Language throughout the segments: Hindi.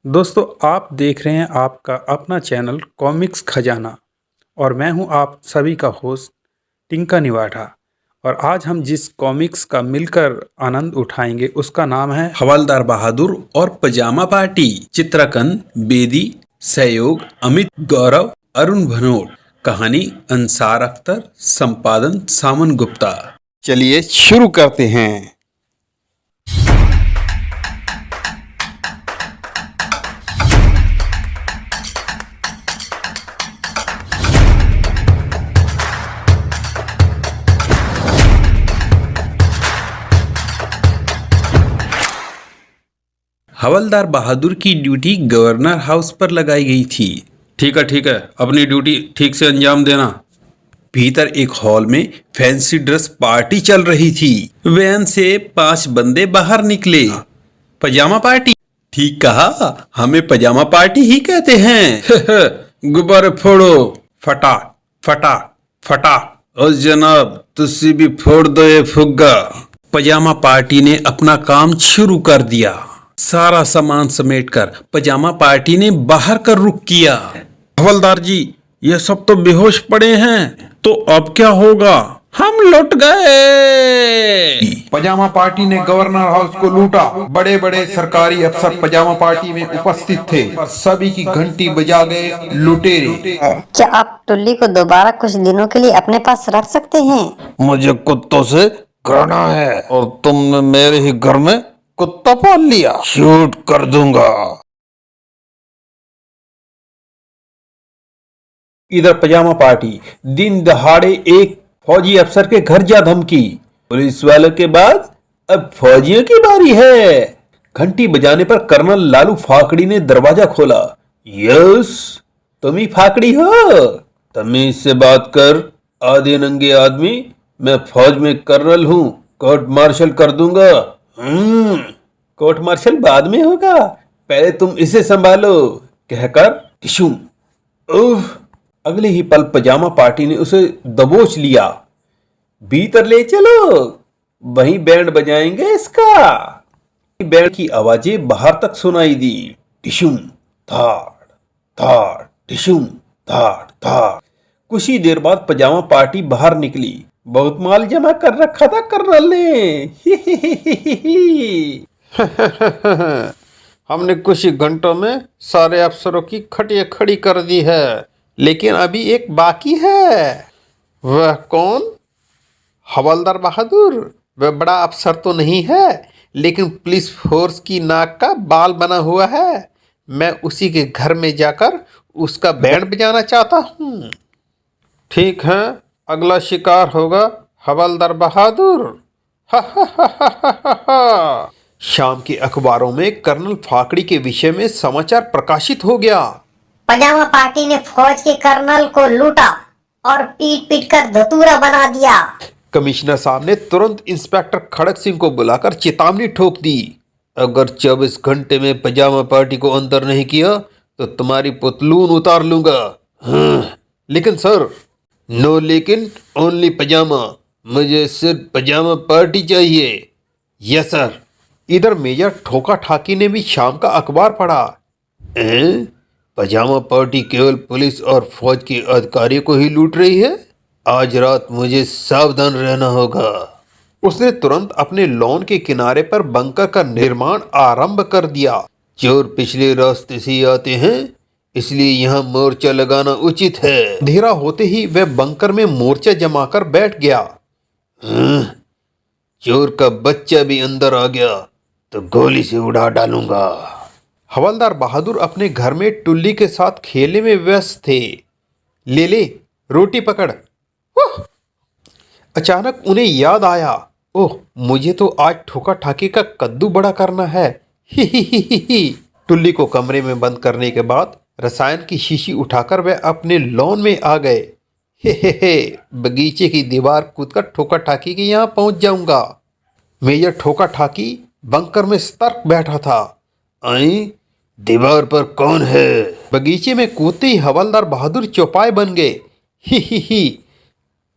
दोस्तों आप देख रहे हैं आपका अपना चैनल कॉमिक्स खजाना और मैं हूं आप सभी का होस्ट टिंका निवाठा। और आज हम जिस कॉमिक्स का मिलकर आनंद उठाएंगे उसका नाम है हवलदार बहादुर और पजामा पार्टी। चित्रकन बेदी, सहयोग अमित गौरव, अरुण भनोट, कहानी अंसार अख्तर, संपादन सामन गुप्ता। चलिए शुरू करते हैं। हवलदार बहादुर की ड्यूटी गवर्नर हाउस पर लगाई गई थी। ठीक है, अपनी ड्यूटी ठीक से अंजाम देना। भीतर एक हॉल में फैंसी ड्रेस पार्टी चल रही थी। वैन से 5 बंदे बाहर निकले। पजामा पार्टी? ठीक कहा, हमें पजामा पार्टी ही कहते हैं। गुब्बारे फोड़ो। फटा फटा फटा। और जनाब तुसी भी फोड़ दो ये फुग्गा। पजामा पार्टी ने अपना काम शुरू कर दिया। सारा सामान समेटकर पजामा पार्टी ने बाहर कर रुख किया। हवलदार जी, ये सब तो बेहोश पड़े हैं, तो अब क्या होगा? हम लुट गए। पजामा पार्टी ने गवर्नर हाउस को लूटा। बड़े बड़े सरकारी अफसर पजामा पार्टी में उपस्थित थे और सभी की घंटी बजा गए लुटेरे। क्या आप टुल्ली को दोबारा कुछ दिनों के लिए अपने पास रख सकते हैं? मुझे कुत्तों से घृणा है और तुमने मेरे ही घर में कुत्ता पाल लिया। शूट कर दूंगा। इधर पजामा पार्टी दिन दहाड़े एक फौजी अफसर के घर जा धमकी। पुलिस वालों के बाद अब फौजियों की बारी है। घंटी बजाने पर कर्नल लालू फाकड़ी ने दरवाजा खोला। यस, तुम ही फाकड़ी हो? तमीज से बात कर आधे नंगे आदमी। मैं फौज में कर्नल हूँ, कोर्ट मार्शल कर दूंगा। कोर्ट मार्शल बाद में होगा, पहले तुम इसे संभालो, कहकर टिशू। अगले ही पल पजामा पार्टी ने उसे दबोच लिया। भीतर ले चलो, वहीं बैंड बजाएंगे इसका। बैंड की आवाजें बाहर तक सुनाई दी। टिशुम थाड़ थाड़, टिशुम थाड़ थाड़। कुछ ही देर बाद पजामा पार्टी बाहर निकली। बहुत माल जमा कर रखा था कर्नल ने। हमने कुछ ही घंटों में सारे अफसरों की खटिया खड़ी कर दी है, लेकिन अभी एक बाकी है। वह कौन? हवलदार बहादुर। वह बड़ा अफसर तो नहीं है, लेकिन पुलिस फोर्स की नाक का बाल बना हुआ है। मैं उसी के घर में जाकर उसका बैंड बजाना चाहता हूँ। ठीक है, अगला शिकार होगा हवलदार बहादुर। हा हा हा हा हा हा। शाम के अखबारों में कर्नल फाकड़ी के विषय में समाचार प्रकाशित हो गया। पजामा पार्टी ने फौज के कर्नल को लूटा और पीट पीट कर धतूरा बना दिया। कमिश्नर साहब ने तुरंत इंस्पेक्टर खड़क सिंह को बुलाकर चेतावनी ठोक दी। अगर 24 घंटे में पजामा पार्टी को अंदर नहीं किया तो तुम्हारी पुतलून उतार लूंगा। हाँ, लेकिन सर। नो लेकिन, ओनली पजामा। मुझे सिर्फ पजामा पार्टी चाहिए। Yes sir. इधर मेजर ठोका ठाकी ने भी शाम का अखबार पढ़ा। पजामा पार्टी केवल पुलिस और फौज के अधिकारियों को ही लूट रही है। आज रात मुझे सावधान रहना होगा। उसने तुरंत अपने लॉन के किनारे पर बंकर का निर्माण आरंभ कर दिया। चोर पिछले रास्ते से ही आते हैं, इसलिए यहाँ मोर्चा लगाना उचित है। अंधेरा होते ही वह बंकर में मोर्चा जमाकर बैठ गया। चोर का बच्चा भी अंदर आ गया तो गोली से उड़ा डालूंगा। हवलदार बहादुर अपने घर में टुल्ली के साथ खेलने में व्यस्त थे। ले ले रोटी पकड़। अचानक उन्हें याद आया, ओह मुझे तो आज ठोका ठाकी का कद्दू बड़ा करना है। ही ही ही ही ही। टुल्ली को कमरे में बंद करने के बाद रसायन की शीशी उठाकर वह अपने लॉन में आ गए। हे बगीचे की दीवार कूदकर ठोका ठाकी के यहाँ पहुंच जाऊंगा। मेजर ठोका ठाकी बंकर में सतर्क बैठा था। आई, दीवार पर कौन है? बगीचे में कूदते ही हवलदार बहादुर चौपाए बन गए। ही ही ही।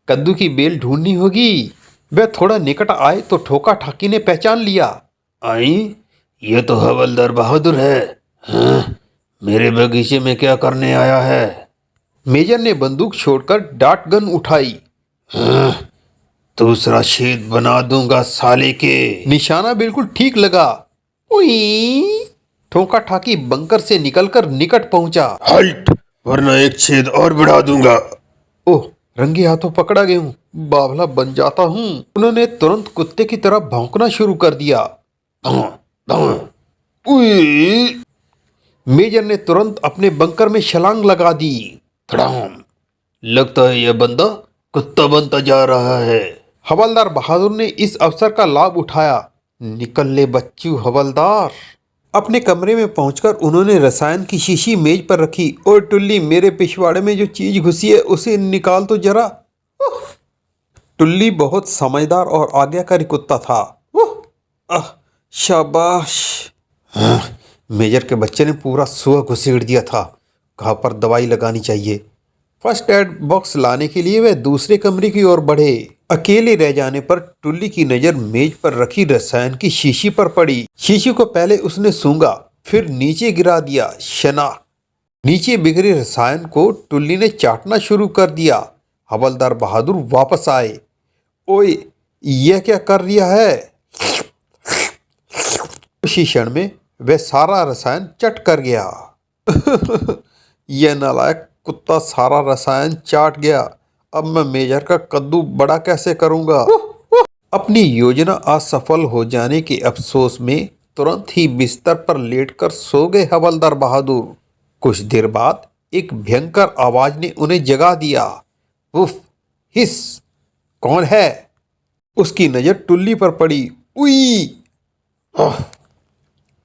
कद्दू की बेल ढूंढनी होगी। वह थोड़ा निकट आए तो ठोका ठाकी ने पहचान लिया। आई, ये तो हवलदार बहादुर है। हाँ, मेरे बगीचे में क्या करने आया है? मेजर ने बंदूक छोड़कर डार्ट गन उठाई। हाँ, दूसरा छेद बना दूंगा साले के। निशाना बिल्कुल ठीक लगा। उई! ठोका ठाकी बंकर से निकलकर निकट पहुंचा। हल्ट, वरना एक छेद और बढ़ा दूंगा। ओह, रंगे हाथों पकड़ा गया हूँ, बावला बन जाता हूँ। उन्होंने तुरंत कुत्ते की तरह भौंकना शुरू कर दिया। दां, दां, उई! मेजर ने तुरंत अपने बंकर में छलांग लगा दी। धड़ाम! लगता है यह बंदा कुत्ता बनता जा रहा है। हवलदार बहादुर ने इस अवसर का लाभ उठाया। निकल ले बच्चू हवलदार। अपने कमरे में पहुंचकर उन्होंने रसायन की शीशी मेज पर रखी। और टुल्ली, मेरे पिछवाड़े में जो चीज घुसी है उसे निकाल तो जरा। टुल्ली बहुत समझदार और आज्ञाकारी कुत्ता था। शाबाश। हाँ, मेजर के बच्चे ने पूरा सुआ घुसेड़ दिया था। कहाँ पर दवाई लगानी चाहिए। फर्स्ट एड बॉक्स लाने के लिए वह दूसरे कमरे की ओर बढ़े। अकेले रह जाने पर टुल्ली की नजर मेज पर रखी रसायन की शीशी पर पड़ी। शीशी को पहले उसने सूंघा, फिर नीचे गिरा दिया। शनाक। नीचे बिखरे रसायन को टुल्ली ने चाटना शुरू कर दिया। हवलदार बहादुर वापस आए। ओए, यह क्या कर रिया है? उसी क्षण में वह सारा रसायन चट कर गया। यह नालायक कुत्ता सारा रसायन चाट गया। अब मैं मेजर का कद्दू बड़ा कैसे करूंगा? अपनी योजना असफल हो जाने के अफसोस में तुरंत ही बिस्तर पर लेटकर सो गए हवलदार बहादुर। कुछ देर बाद एक भयंकर आवाज ने उन्हें जगा दिया। उफ! हिस! कौन है? उसकी नजर टुल्ली पर पड़ी। उई!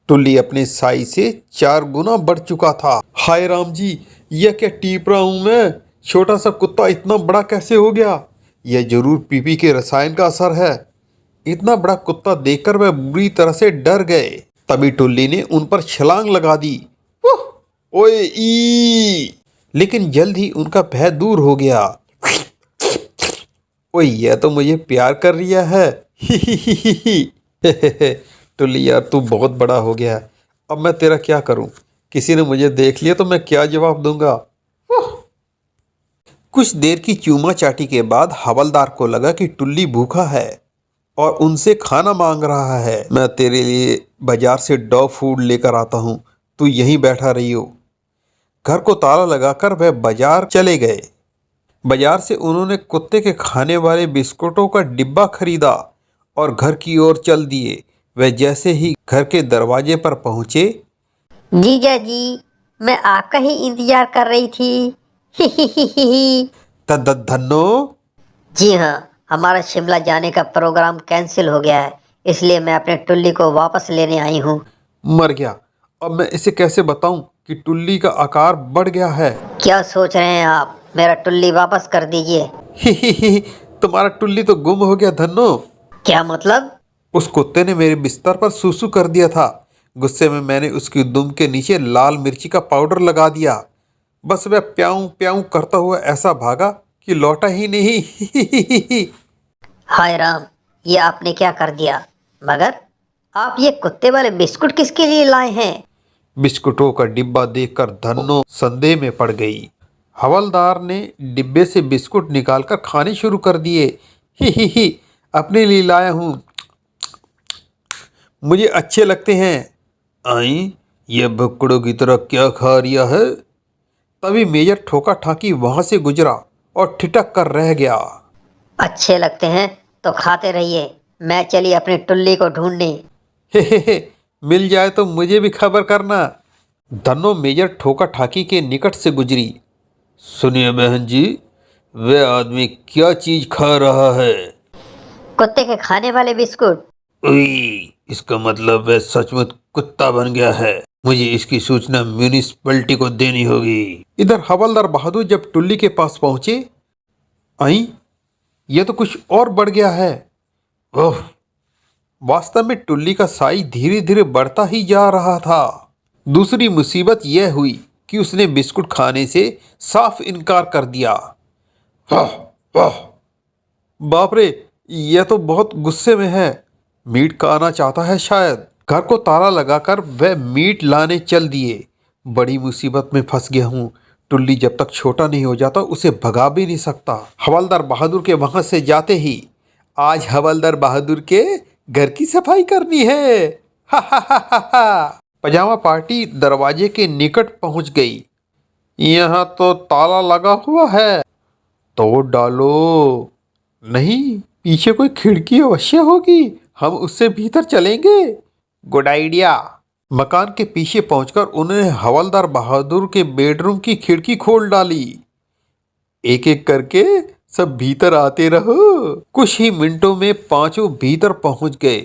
टुल्ली अपने साई से 4 गुना बढ़ चुका था। हाय राम जी, यह क्या टीप रहा हूं मैं? छोटा सा कुत्ता इतना बड़ा कैसे हो गया? यह जरूर पीपी के रसायन का असर है। इतना बड़ा कुत्ता देखकर वह बुरी तरह से डर गए। तभी टुल्ली ने उन पर छलांग लगा दी। ओए ई! लेकिन जल्द ही उनका भय दूर हो गया। ओए, यह तो मुझे प्यार कर रिया है। टुल्ली यार, तू बहुत बड़ा हो गया है। अब मैं तेरा क्या करूं? किसी ने मुझे देख लिया तो मैं क्या जवाब दूंगा? कुछ देर की चूमा चाटी के बाद हवलदार को लगा कि टुल्ली भूखा है और उनसे खाना मांग रहा है। मैं तेरे लिए बाजार से डॉग फूड लेकर आता हूं, तू यहीं बैठा रहियो। घर को ताला लगाकर वह बाजार चले गए। बाजार से उन्होंने कुत्ते के खाने वाले बिस्कुटों का डिब्बा खरीदा और घर की ओर चल दिए। वह जैसे ही घर के दरवाजे पर पहुंचे। जीजा जी, मैं आपका ही इंतजार कर रही थी। धन्नो। जी हाँ, हमारा शिमला जाने का प्रोग्राम कैंसिल हो गया है, इसलिए मैं अपने टुल्ली को वापस लेने आई हूँ। मर गया। अब मैं इसे कैसे बताऊं कि टुल्ली का आकार बढ़ गया है? क्या सोच रहे हैं आप? मेरा टुल्ली वापस कर दीजिए। तुम्हारा टुल्ली तो गुम हो गया धन्नो। क्या मतलब? उस कुत्ते ने मेरे बिस्तर पर सूसू कर दिया था। गुस्से में मैंने उसकी दुम के नीचे लाल मिर्ची का पाउडर लगा दिया। बस वह प्याऊं प्याऊं करता हुआ ऐसा भागा कि लौटा ही नहीं। हाय राम, ये आपने क्या कर दिया? मगर आप ये कुत्ते वाले बिस्कुट किसके लिए लाए हैं? बिस्कुटों का डिब्बा देखकर धन्नो संदेह में पड़ गई। हवलदार ने डिब्बे से बिस्कुट निकालकर खाने शुरू कर दिए। ही, अपने लिए लाया हूँ, मुझे अच्छे लगते हैं। आई, यह भुक्कड़ों की तरह क्या खा रिया है? तभी मेजर ठोका ठाकी वहां से गुजरा और ठिठक कर रह गया। अच्छे लगते हैं तो खाते रहिए, मैं चली अपनी टुल्ली को ढूंढने। हे, मिल जाए तो मुझे भी खबर करना। धन्नो मेजर ठोका ठाकी के निकट से गुजरी। सुनिए बहन जी, वह आदमी क्या चीज खा रहा है? कुत्ते के खाने वाले बिस्कुट। उई, इसका मतलब वह सचमुच कुत्ता बन गया है। मुझे इसकी सूचना म्यूनिसिपैलिटी को देनी होगी। इधर हवलदार बहादुर जब टुल्ली के पास पहुंचे। आई, यह तो कुछ और बढ़ गया है। ओह! वास्तव में टुल्ली का साइज धीरे धीरे बढ़ता ही जा रहा था। दूसरी मुसीबत यह हुई कि उसने बिस्कुट खाने से साफ इनकार कर दिया। वाह वाह! बाप रे, यह तो बहुत गुस्से में है। मीट खाना चाहता है शायद। घर को ताला लगाकर वह मीट लाने चल दिए। बड़ी मुसीबत में फंस गया हूँ। टुल्ली जब तक छोटा नहीं हो जाता उसे भगा भी नहीं सकता। हवलदार बहादुर के वहां से जाते ही, आज हवलदार बहादुर के घर की सफाई करनी है। हा हा हा हा हा। पजामा पार्टी दरवाजे के निकट पहुंच गई। यहाँ तो ताला लगा हुआ है, तोड़ डालो। नहीं, पीछे कोई खिड़की अवश्य होगी, हम उससे भीतर चलेंगे। Good idea. मकान के पीछे पहुंचकर उन्होंने हवलदार बहादुर के बेडरूम की खिड़की खोल डाली। एक एक करके सब भीतर आते रहो। कुछ ही मिनटों में पांचों भीतर पहुंच गए।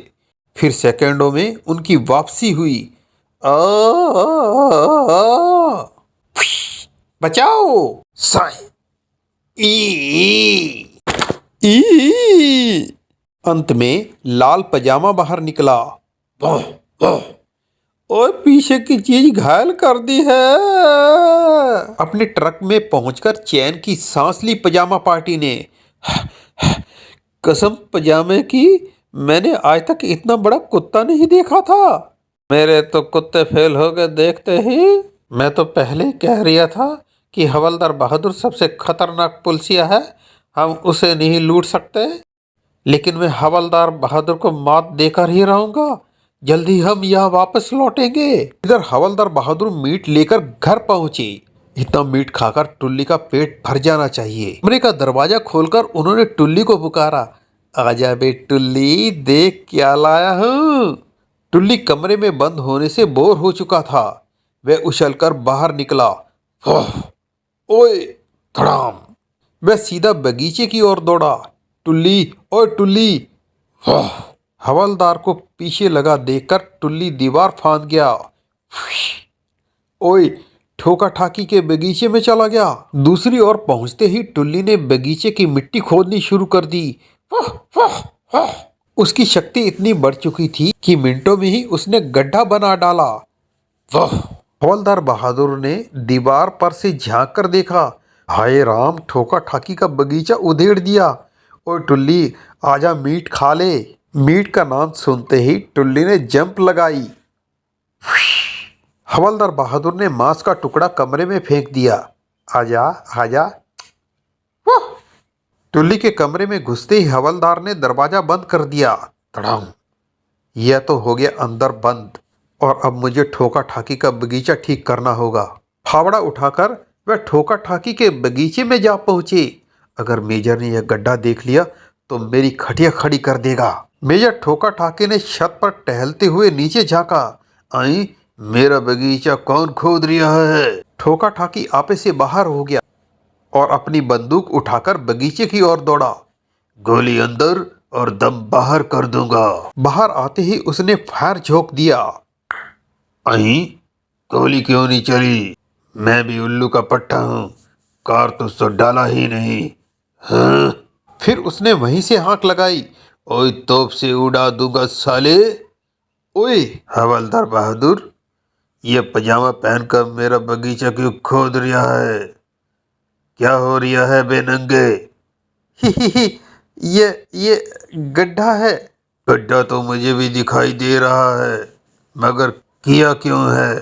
फिर सेकंडों में उनकी वापसी हुई। आ, बचाओ। साई ई, ई। अंत में लाल पजामा बाहर निकला। वाह वाह, और पीछे की चीज घायल कर दी है। अपने ट्रक में पहुंचकर चैन की सांस ली पजामा पार्टी ने। कसम पजामे की, मैंने आज तक इतना बड़ा कुत्ता नहीं देखा था। मेरे तो कुत्ते फेल हो गए देखते ही। मैं तो पहले कह रहा था कि हवलदार बहादुर सबसे खतरनाक पुलिसिया है, हम उसे नहीं लूट सकते। लेकिन मैं हवलदार बहादुर को मात देकर ही रहूंगा। जल्दी हम यहाँ वापस लौटेंगे। इधर हवलदार बहादुर मीट लेकर घर पहुंचे। इतना मीट खाकर टुल्ली का पेट भर जाना चाहिए। कमरे का दरवाजा खोलकर उन्होंने टुल्ली को पुकारा। आजा बे टुल्ली, देख क्या लाया हूँ। टुल्ली कमरे में बंद होने से बोर हो चुका था। वह उछलकर बाहर निकला। ओए धड़ाम। वह सीधा बगीचे की ओर दौड़ा। टुल्ली, ओए टुल्ली। हवलदार को पीछे लगा देखकर टुल्ली दीवार फांद गया। ओए, ठोका ठाकी के बगीचे में चला गया। दूसरी ओर पहुंचते ही टुल्ली ने बगीचे की मिट्टी खोदनी शुरू कर दी। उसकी शक्ति इतनी बढ़ चुकी थी कि मिनटों में ही उसने गड्ढा बना डाला। वाह! हवलदार बहादुर ने दीवार पर से झांक कर देखा। हाय राम, ठोका ठाकी का बगीचा उधेड़ दिया। ओए टुल्ली, आजा मीट खा ले। मीट का नाम सुनते ही टुल्ली ने जंप लगाई। हवलदार बहादुर ने मांस का टुकड़ा कमरे में फेंक दिया। आजा आजा। टुल्ली के कमरे में घुसते ही हवलदार ने दरवाजा बंद कर दिया। तड़ाम। यह तो हो गया अंदर बंद, और अब मुझे ठोका ठाकी का बगीचा ठीक करना होगा। फावड़ा उठाकर वह ठोका ठाकी के बगीचे में जा पहुंचे। अगर मेजर ने यह गड्ढा देख लिया तो मेरी खटिया खड़ी कर देगा। मेजर ठोका ठाकी ने छत पर टहलते हुए नीचे झांका। आई, मेरा बगीचा कौन खोद रहा है? ठोका ठाकी आपे से बाहर हो गया और अपनी बंदूक उठाकर बगीचे की ओर दौड़ा। गोली अंदर और दम बाहर कर दूंगा। बाहर आते ही उसने फायर झोंक दिया। आई, गोली क्यों नहीं चली? मैं भी उल्लू का पट्टा हूँ, कारतूस तो डाला ही नहीं। हाँ? फिर उसने वहीं से हाँक लगाई। ओए, तोप से उड़ा दूंगा साले। ओए हवलदार बहादुर, ये पजामा पहनकर मेरा बगीचा क्यों खोद रहा है? क्या हो रहा है बेनंगे? ही ये गड्ढा है। गड्ढा तो मुझे भी दिखाई दे रहा है, मगर किया क्यों है?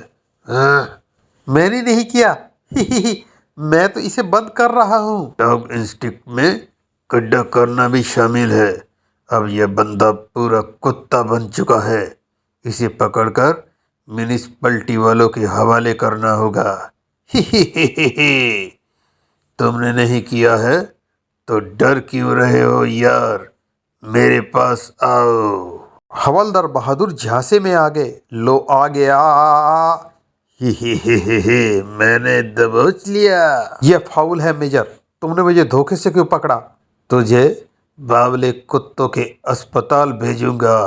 हाँ? मैंने नहीं किया। मैं तो इसे बंद कर रहा हूँ। डॉग इंस्टिंक्ट में गड्ढा करना भी शामिल है। अब यह बंदा पूरा कुत्ता बन चुका है। इसे पकड़कर म्युनिसिपैलिटी वालों के हवाले करना होगा। तुमने नहीं किया है तो डर क्यों रहे हो यार? मेरे पास आओ। हवलदार बहादुर झांसे में आ गए। लो आ गया। मैंने दबोच लिया। यह फाउल है मेजर, तुमने मुझे धोखे से क्यों पकड़ा? तुझे बावले कुत्तों के अस्पताल भेजूंगा।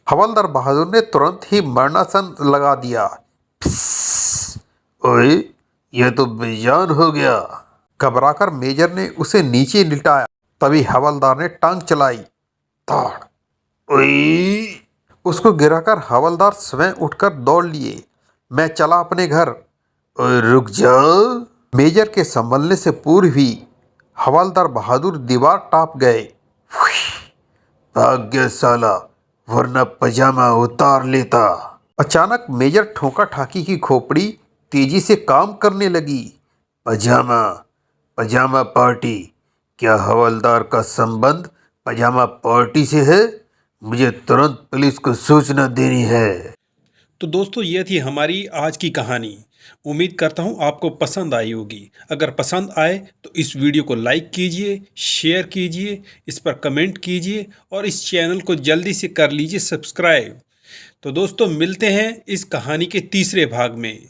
हवलदार बहादुर ने तुरंत ही मरणासन लगा दिया। ओए, यह तो बेजान हो गया। घबराकर मेजर ने उसे नीचे लिटाया। तभी हवलदार ने टांग चलाई। ताड़। ओए! उसको गिराकर हवलदार स्वयं उठकर दौड़ लिए। मैं चला अपने घर। ओए रुक जाओ। मेजर के संभलने से पूर्व ही हवलदार बहादुर दीवार टाप गए। भाग गया साला, वरना पजामा उतार लेता। अचानक मेजर ठोका ठाकी की खोपड़ी तेजी से काम करने लगी। पजामा पजामा पार्टी, क्या हवलदार का संबंध पजामा पार्टी से है? मुझे तुरंत पुलिस को सूचना देनी है। तो दोस्तों ये थी हमारी आज की कहानी। उम्मीद करता हूँ आपको पसंद आई होगी। अगर पसंद आए तो इस वीडियो को लाइक कीजिए, शेयर कीजिए, इस पर कमेंट कीजिए और इस चैनल को जल्दी से कर लीजिए सब्सक्राइब। तो दोस्तों मिलते हैं इस कहानी के तीसरे भाग में।